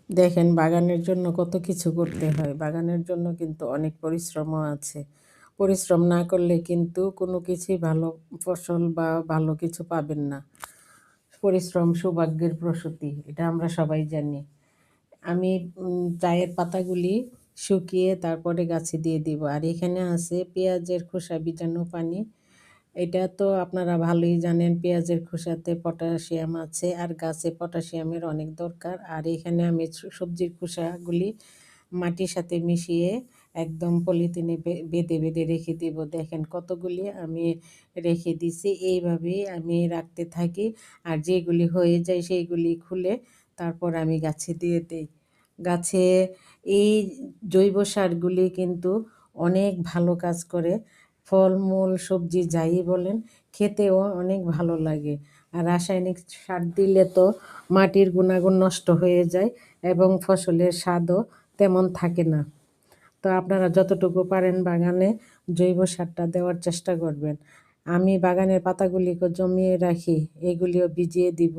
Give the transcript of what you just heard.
দেখেন বাগানের জন্য কত কিছু করতে হয়। বাগানের জন্য কিন্তু অনেক পরিশ্রমও আছে। পরিশ্রম না করলে কিন্তু কোনো কিছুই ভালো ফসল বা ভালো কিছু পাবেন না। পরিশ্রম সৌভাগ্যের প্রসূতি, এটা আমরা সবাই জানি। আমি চায়ের পাতাগুলি শুকিয়ে তারপরে গাছে দিয়ে দিব। আর এখানে আছে পেঁয়াজের খোসা ভিজানো পানি। এটা তো আপনারা ভালোই জানেন, পেঁয়াজের খোসাতে পটাশিয়াম আছে আর গাছে পটাশিয়ামের অনেক দরকার। আর এখানে আমি সবজির খোসাগুলি মাটির সাথে মিশিয়ে একদম পলিথিনে বেঁধে বেঁধে রেখে দিব। দেখেন কতগুলি আমি রেখে দিছি। এইভাবেই আমি রাখতে থাকি। আর যেগুলি হয়ে যায় সেইগুলি খুলে তারপর আমি গাছে দিয়ে দিই। গাছে এই জৈব সারগুলি কিন্তু অনেক ভালো কাজ করে। ফলমূল সবজি যাই বলেন, খেতেও অনেক ভালো লাগে। আর রাসায়নিক সার দিলে তো মাটির গুণাগুণ নষ্ট হয়ে যায় এবং ফসলের স্বাদও তেমন থাকে না। তো আপনারা যতটুকু পারেন বাগানে জৈব সারটা দেওয়ার চেষ্টা করবেন। আমি বাগানের পাতাগুলিকে জমিয়ে রাখি, এগুলিও ভিজিয়ে দিব।